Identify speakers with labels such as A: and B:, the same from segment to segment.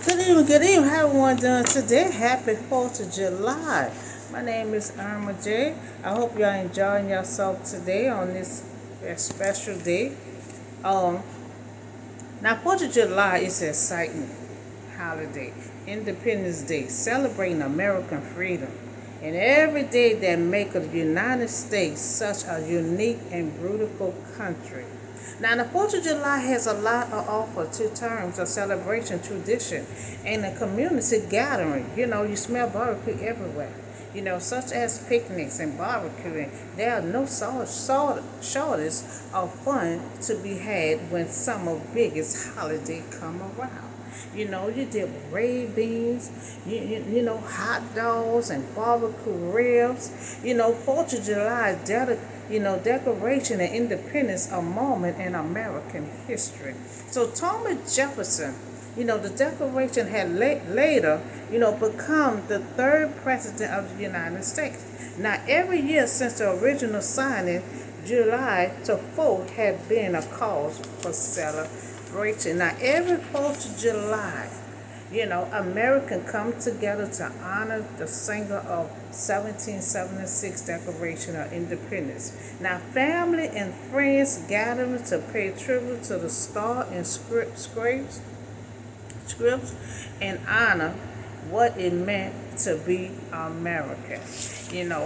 A: Good evening. How everyone doing today? Happy 4th of July. My name is Irma J. I hope y'all enjoying yourself today on this special day. Um, Now 4th of July is an exciting holiday. Independence Day, celebrating American freedom. And every day that makes the United States such a unique and beautiful country. Now, the 4th of July has a lot of offer to terms of celebration, tradition, and a community gathering. You smell barbecue everywhere. Such as picnics and barbecuing. There are no shortage of fun to be had when summer biggest holiday come around. You did red beans, hot dogs and barbecue ribs. 4th of July Declaration of Independence, a moment in American history. So Thomas Jefferson, the Declaration had later, become the third president of the United States. Now, every year since the original signing, July to 4th had been a cause for celebration. Now, every 4th of July, Americans come together to honor the singer of 1776 Declaration of Independence. Now, family and friends gather to pay tribute to the star and scripts and honor what it meant to be American.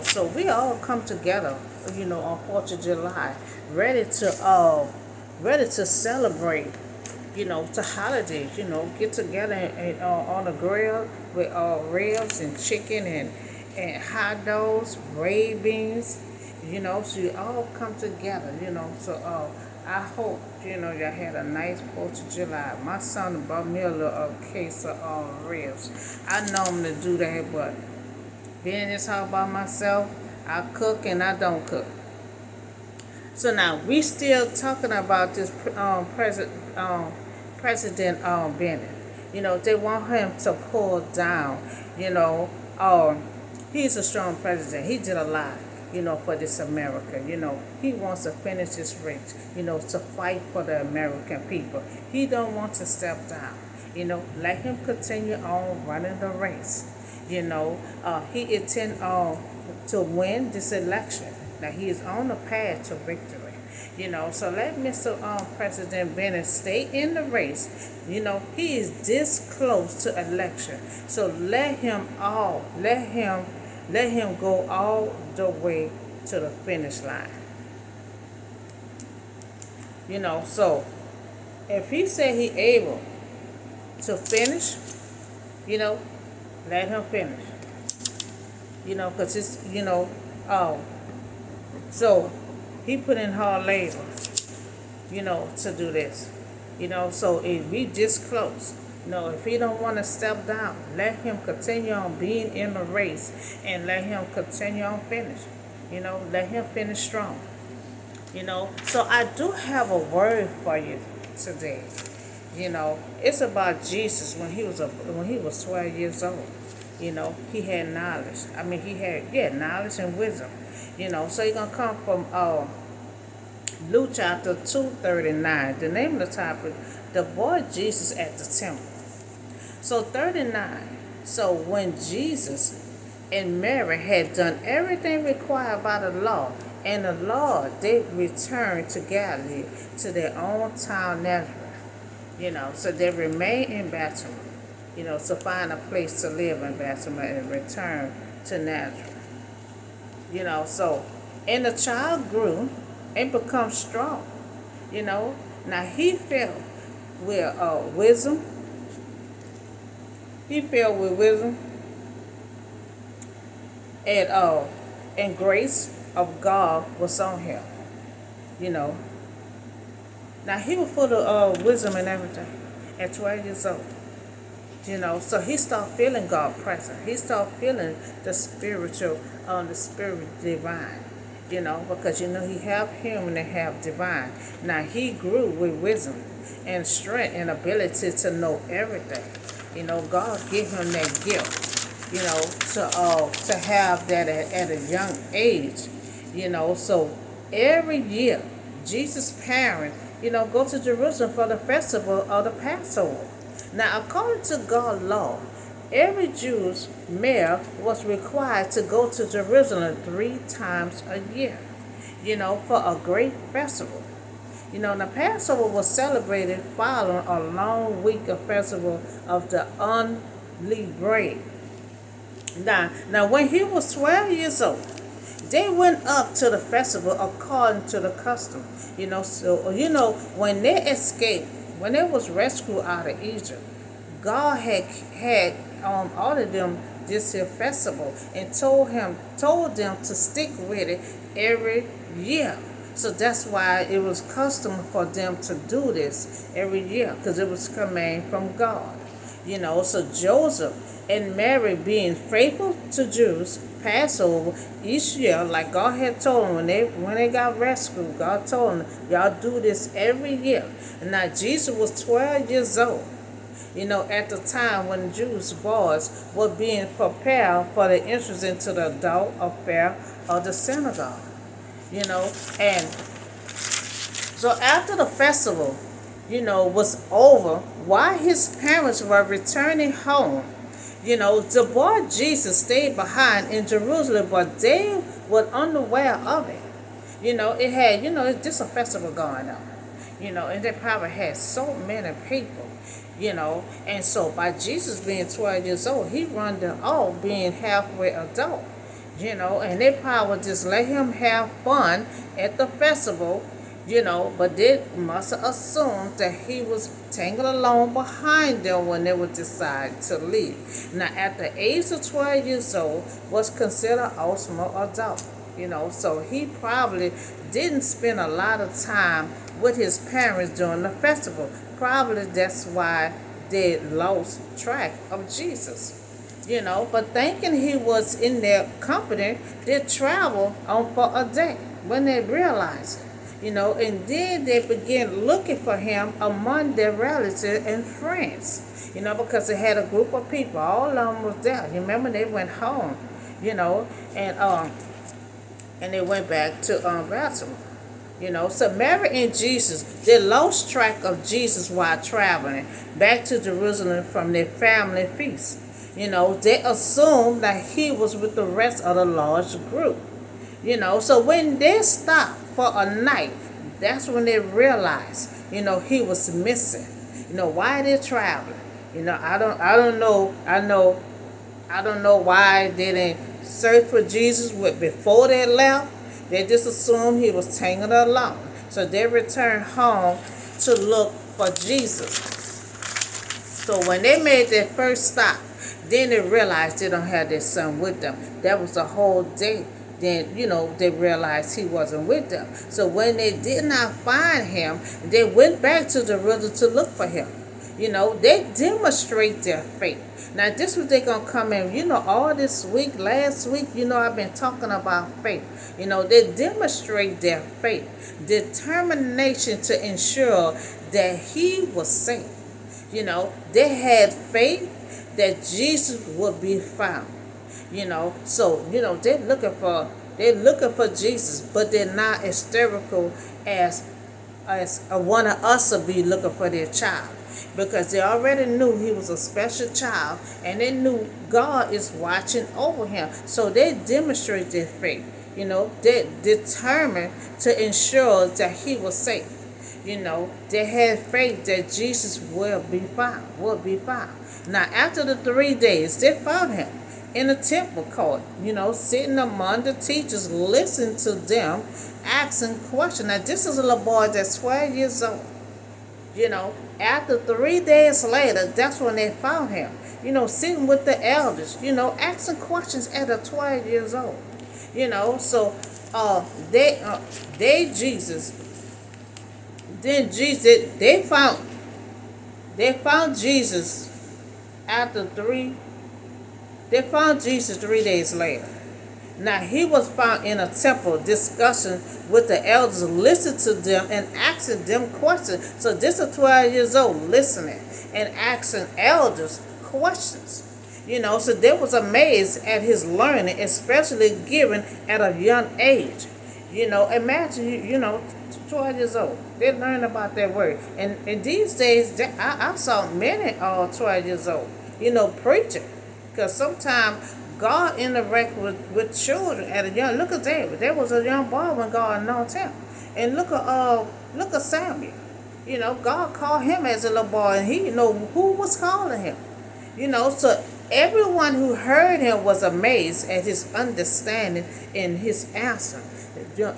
A: So we all come together, on 4th of July, ready to celebrate, to holidays, get together on a grill with ribs and chicken and hot dogs, red beans, so you all come together, so I hope, y'all had a nice 4th of July. My son bought me a little case of ribs. I normally do that, but being in this house by myself, I cook and I don't cook. So now we still talking about this President Bennett. They want him to pull down. He's a strong president. He did a lot. For this America. He wants to finish this race. To fight for the American people. He don't want to step down. Let him continue on running the race. He intend to win this election. Now he is on the path to victory. So let Mr. President Bennett stay in the race. He is this close to election. So let him go all the way to the finish line. So if he said he able to finish, let him finish. Because it's, so he put in hard labor, to do this. So if we just close, if he don't want to step down, let him continue on being in the race and let him continue on finish. Let him finish strong. So I do have a word for you today. It's about Jesus when he was 12 years old. He had knowledge. He had knowledge and wisdom. So you're gonna come from Luke chapter 2:39. The name of the topic: the boy Jesus at the temple. So 39. So when Jesus and Mary had done everything required by the law, and the Lord, they returned to Galilee, to their own town Nazareth. So they remained in Bethlehem, to find a place to live in Bethlehem and return to Nazareth. And the child grew and became strong. Now he filled with wisdom. He filled with wisdom and grace of God was on him. Now he was full of wisdom and everything at 12 years old. So he started feeling God present. He started feeling the spiritual, the spirit divine. Because he have human and have divine. Now he grew with wisdom and strength and ability to know everything. God gave him that gift. To have that at a young age. So every year, Jesus' parents, go to Jerusalem for the festival of the Passover. Now, according to God's law, every Jew's male was required to go to Jerusalem 3 times a year, for a great festival. The Passover was celebrated following a long week of festival of the unleavened bread. Now, when he was 12 years old, they went up to the festival according to the custom. When they escaped, when they was rescued out of Egypt, God had ordered them this here festival and told them to stick with it every year. So that's why it was custom for them to do this every year, because it was command from God. So Joseph and Mary, being faithful to Jews, Passover each year, like God had told them when they got rescued. God told them, y'all do this every year. And now Jesus was 12 years old. At the time when the Jewish boys were being prepared for the entrance into the adult affair of the synagogue. And so after the festival, was over, while his parents were returning home, the boy Jesus stayed behind in Jerusalem, but they were unaware of it. It had, it's just a festival going on, and they probably had so many people, and so by Jesus being 12 years old, he run them off being halfway adult, and they probably just let him have fun at the festival, but they must have assumed that he was tangled along behind them when they would decide to leave. Now, at the age of 12 years old, was considered ultimate adult, so he probably didn't spend a lot of time with his parents during the festival. Probably that's why they lost track of Jesus. But thinking he was in their company, they traveled on for a day when they realized it. And then they began looking for him among their relatives and friends, because they had a group of people, all of them was there. You remember they went home, and they went back to Baltimore. So Mary and Jesus, they lost track of Jesus while traveling back to Jerusalem from their family feast. They assumed that he was with the rest of the large group. So when they stopped for a night, that's when they realized, he was missing. Why they traveling? I don't know. I don't know why they didn't search for Jesus before they left. They just assumed he was tangled along. So they returned home to look for Jesus. So when they made their first stop, then they realized they don't have their son with them. That was the whole day. Then, they realized he wasn't with them. So when they did not find him, they went back to the river to look for him. They demonstrate their faith. Now, this was they going to come in, all this week, last week, I've been talking about faith. They demonstrate their faith, determination to ensure that he was safe. They had faith that Jesus would be found. So they're looking for Jesus, but they're not hysterical as one of us would be looking for their child, because they already knew he was a special child, and they knew God is watching over him. So they demonstrate their faith. They determined to ensure that he was safe. They had faith that Jesus will be found. Now, after the 3 days, they found him in the temple court, sitting among the teachers, listening to them, asking questions. Now, this is a little boy that's 12 years old. After 3 days later, that's when they found him, sitting with the elders, asking questions at 12 years old. So they found Jesus after they found Jesus 3 days later. Now, he was found in a temple discussing with the elders, listening to them and asking them questions. So this is 12 years old, listening and asking elders questions. So they was amazed at his learning, especially given at a young age. Imagine, 12 years old. They learn about that word. And these days, I saw many 12 years old, preaching. Because sometimes God interact with children at a young. Look at David. There was a young boy when God anointed him. And look at Samuel. God called him as a little boy, and he who was calling him. So everyone who heard him was amazed at his understanding and his answer.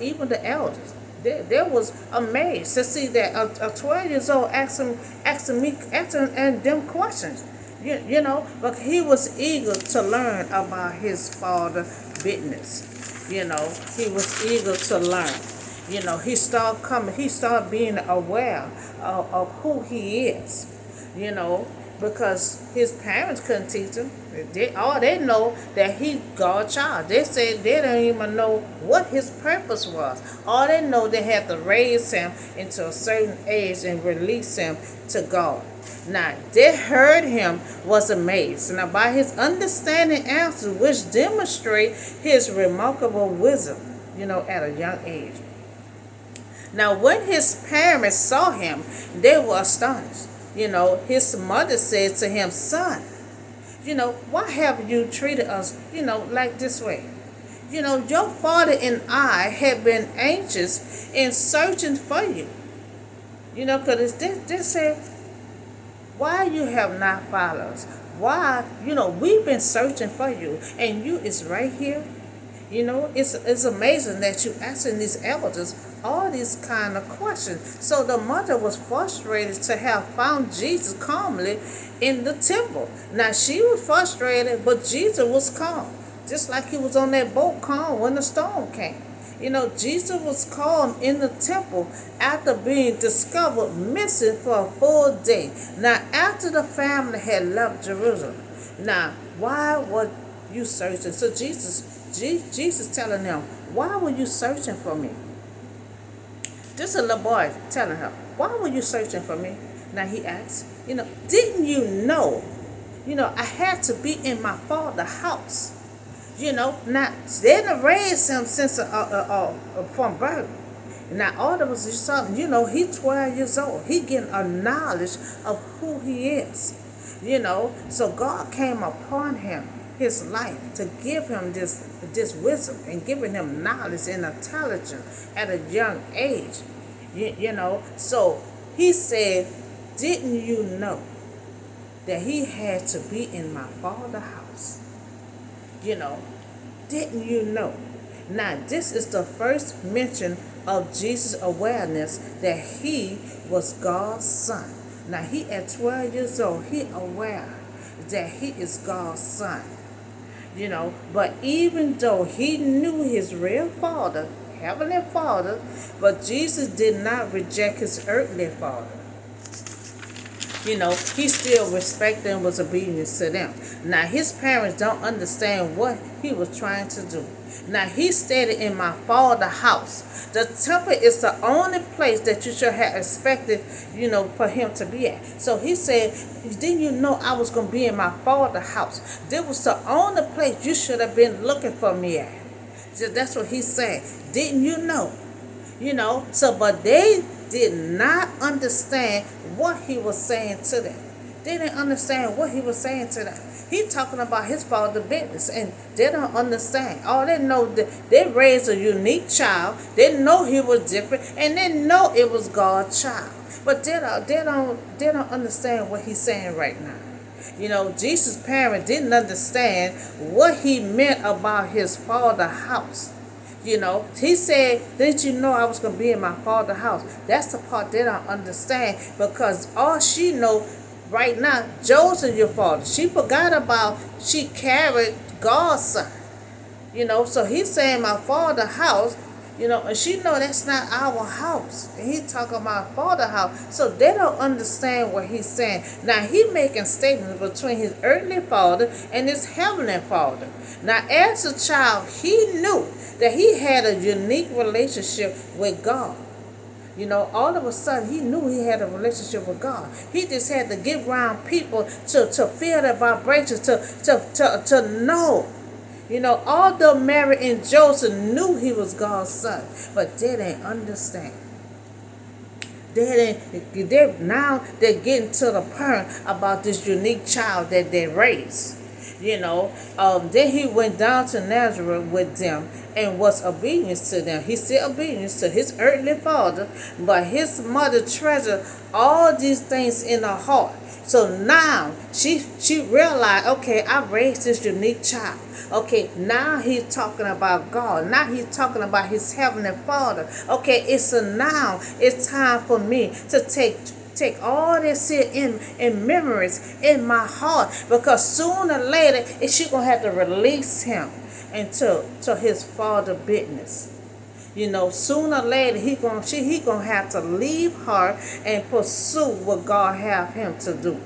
A: Even the elders, they was amazed to see that a 12 years old asking and them questions. But he was eager to learn about his father's business. He was eager to learn. He started being aware of who he is. Because his parents couldn't teach him. All they know that he God's child. They said they don't even know what his purpose was. All they know they had to raise him into a certain age and release him to God. Now they heard him was amazed. Now by his understanding answers, which demonstrate his remarkable wisdom, at a young age. Now when his parents saw him, they were astonished. His mother said to him, "Son, why have you treated us, like this way? Your father and I have been anxious in searching for you." Because they said, "Why you have not followed us? Why, we've been searching for you, and you is right here." It's amazing that you asking these elders all these kind of questions. So the mother was frustrated to have found Jesus calmly in the temple. Now she was frustrated, but Jesus was calm. Just like he was on that boat calm when the storm came. Jesus was calm in the temple after being discovered missing for a full day. Now after the family had left Jerusalem. Now, why were you searching? So Jesus telling them, "Why were you searching for me?" This is a little boy telling her, "Why were you searching for me?" Now he asks, "Didn't you know, I had to be in my father's house?" Now they didn't raise him since from birth. Now all of us is something, he's 12 years old. He getting a knowledge of who he is. So God came upon him, his life, to give him this wisdom and giving him knowledge and intelligence at a young age. So he said, "Didn't you know that he had to be in my father's house?" Didn't you know? Now this is the first mention of Jesus' awareness that he was God's son. Now he at 12 years old, he aware that he is God's son. But even though he knew his real father, heavenly father, but Jesus did not reject his earthly father. He still respected and was obedient to them. Now his parents don't understand what he was trying to do. Now he stated, "In my father's house." The temple is the only place that you should have expected, for him to be at. So he said, "Didn't you know I was going to be in my father's house?" This was the only place you should have been looking for me at. So that's what he said. Didn't you know? But they did not understand what he was saying to them. They didn't understand what he was saying to them. He talking about his father's business, and they don't understand. All they know that they raised a unique child. They know he was different, and they know it was God's child. But they don't understand what he's saying right now. Jesus' parents didn't understand what he meant about his father's house. He said, "Didn't you know I was going to be in my father's house?" That's the part they don't understand, because all she know right now, Joseph, your father, she forgot about she carried God's son. So he's saying my father's house, and she know that's not our house. And he talking about father's house. So they don't understand what he's saying. Now he making statements between his earthly father and his heavenly father. Now as a child, he knew that he had a unique relationship with God. All of a sudden, he knew he had a relationship with God. He just had to get around people to feel the vibrations, to know. Although Mary and Joseph knew he was God's son, but they didn't understand. Now they're getting to the point about this unique child that they raised. Then he went down to Nazareth with them and was obedient to them. He said obedience to his earthly father, but his mother treasured all these things in her heart. So now she realized, okay, I raised this unique child. Okay, now he's talking about God. Now he's talking about his heavenly Father. Okay, it's time for me to take all this here in memories in my heart, because sooner or later she gonna have to release him into his father business. Sooner or later he gonna have to leave her and pursue what God have him to do.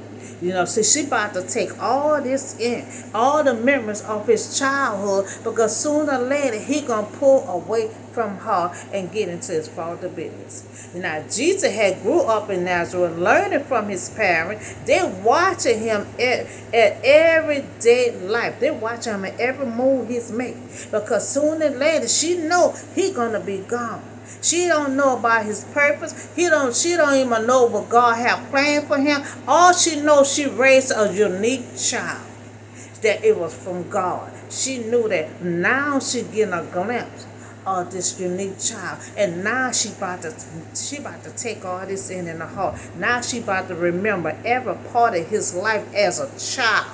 A: See, she about to take all this in, all the memories of his childhood, because sooner or later he gonna pull away from her and get into his father business. Now, Jesus had grew up in Nazareth, learning from his parents. They're watching him at everyday life. They're watching him at every move he's made, because sooner or later she know he gonna be gone. She don't know about his purpose. She don't even know what God have planned for him. All she knows, she raised a unique child, that it was from God. She knew that now she getting a glimpse of this unique child, and now she about to take all this in her heart. Now she about to remember every part of his life as a child.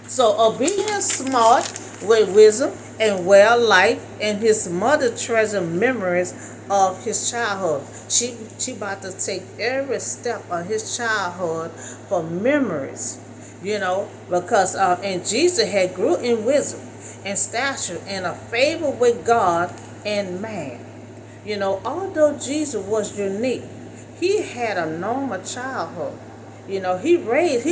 A: So obedience, smart, with wisdom and well life, and his mother treasured memories of his childhood. She about to take every step of his childhood for memories, because and Jesus had grew in wisdom and stature and a favor with God and man. Although Jesus was unique, he had a normal childhood. He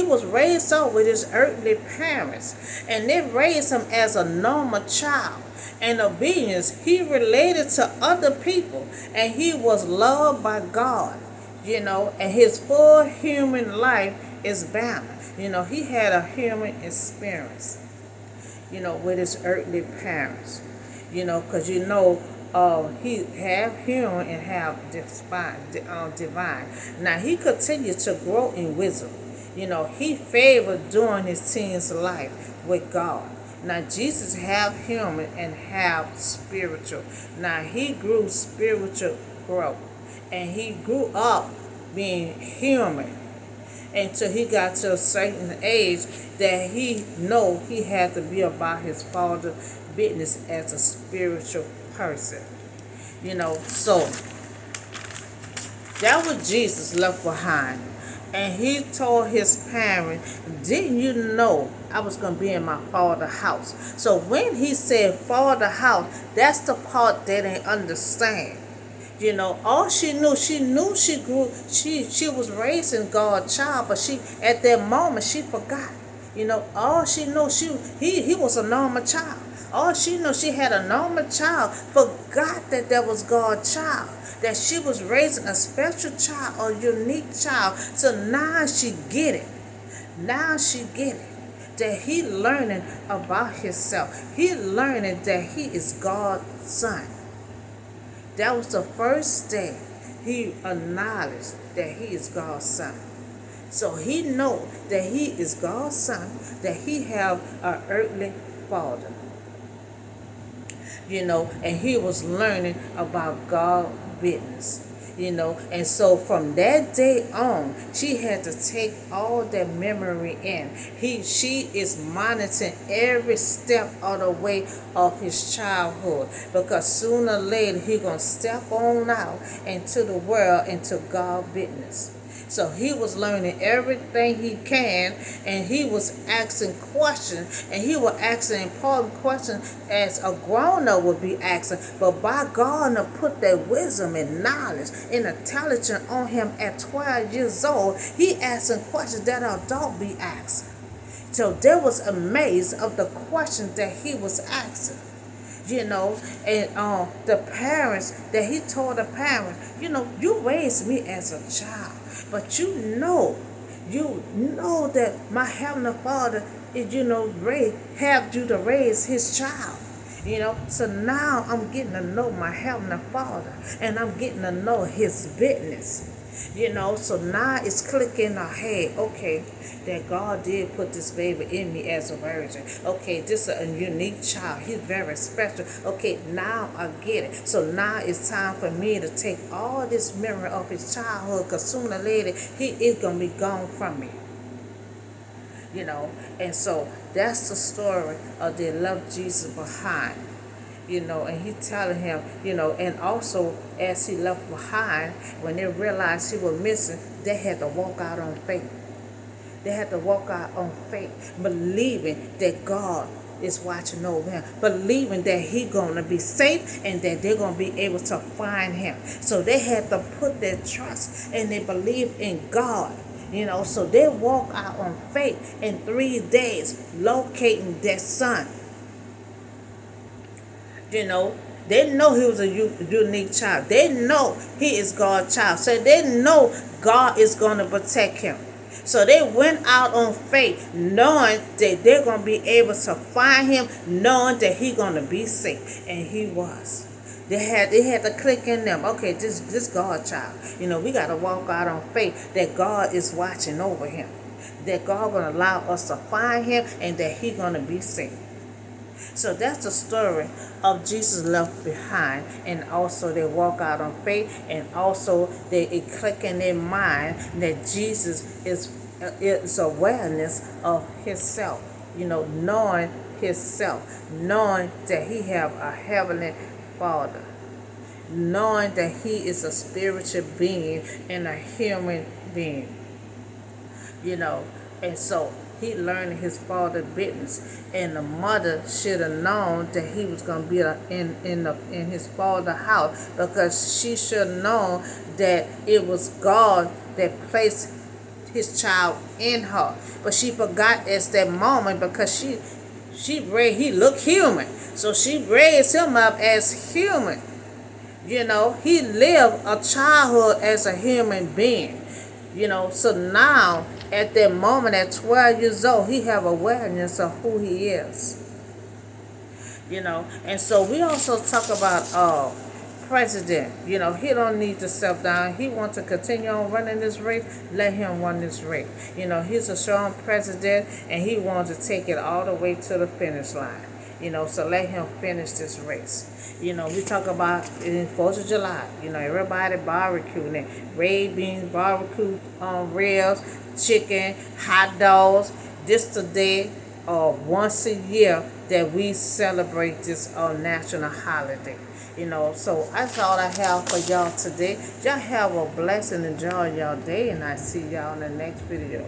A: was raised up with his earthly parents, and they raised him as a normal child. In obedience, he related to other people, and he was loved by God. And his full human life is balanced. He had a human experience, with his earthly parents. Because he have human and have divine. Now he continued to grow in wisdom. He favored during his teens life with God. Now Jesus have human and have spiritual. Now he grew spiritual growth, and he grew up being human until he got to a certain age that he know he had to be about his father business as a spiritual person. So that was Jesus left behind. And he told his parents, didn't you know I was going to be in my father's house? So when he said father's house, that's the part they didn't understand. All she knew she grew, she was raising God's child, but at that moment she forgot. All she knew, he was a normal child. All she knew, she had a normal child, forgot that that was God's child, that she was raising a special child, a unique child. So now she get it. Now she get it. That he learning about himself. He learning that he is God's son. That was the first day he acknowledged that he is God's son. So he know that he is God's son, that he have an earthly father. And he was learning about God's business. And so from that day on, she had to take all that memory in. She is monitoring every step of the way of his childhood, because sooner or later he gonna step on out into the world, into God's business. So he was learning everything he can, and he was asking questions, and he was asking important questions as a grown-up would be asking. But by God to put that wisdom and knowledge and intelligence on him at 12 years old, he asking questions that an adult be asking. So there was a maze of the questions that he was asking. And the parents, that he told the parents, you raised me as a child, but you know that my heavenly Father is, have you to raise his child. You know, so now I'm getting to know my Heavenly Father, and I'm getting to know His business. You know, so now it's clicking in our head, okay, that God did put this baby in me as a virgin. Okay, this is a unique child. He's very special. Okay, now I get it. So now it's time for me to take all this memory of his childhood, because sooner or later, he is going to be gone from me. You know, and so that's the story of they left Jesus behind. You know, and he telling him, you know, and also as he left behind, when they realized he was missing, they had to walk out on faith. They had to walk out on faith, believing that God is watching over him, believing that he's going to be safe and that they're going to be able to find him. So they had to put their trust and they believe in God. You know, so they walk out on faith in 3 days, locating their son. You know, they know he was a unique child. They know he is God's child. So they know God is going to protect him. So they went out on faith, knowing that they're going to be able to find him, knowing that he's going to be safe. And he was. They had to click in them. Okay, this God child. You know, we got to walk out on faith that God is watching over him. That God going to allow us to find him and that he's going to be safe. So that's the story of Jesus left behind, and also they walk out on faith, and also they click in their mind that Jesus is awareness of himself. You know, knowing himself, knowing that he have a heavenly Father, knowing that he is a spiritual being and a human being. You know, and so he learned his father's business, and the mother should have known that he was going to be in his father's house, because she should have known that it was God that placed his child in her. But she forgot at that moment, because he looked human, so she raised him up as human. You know, he lived a childhood as a human being. You know, so now at that moment at 12 years old, he have awareness of who he is. You know, and so we also talk about president. You know, he don't need to step down. He wants to continue on running this race. Let him run this race. You know, he's a strong president, and he wants to take it all the way to the finish line. You know, so let him finish this race. You know, we talk about in 4th of July, you know, everybody barbecuing it. Red beans, barbecue ribs, chicken, hot dogs. This today, once a year that we celebrate this national holiday. You know, so that's all I have for y'all today. Y'all have a blessed and enjoy y'all day, and I see y'all in the next video.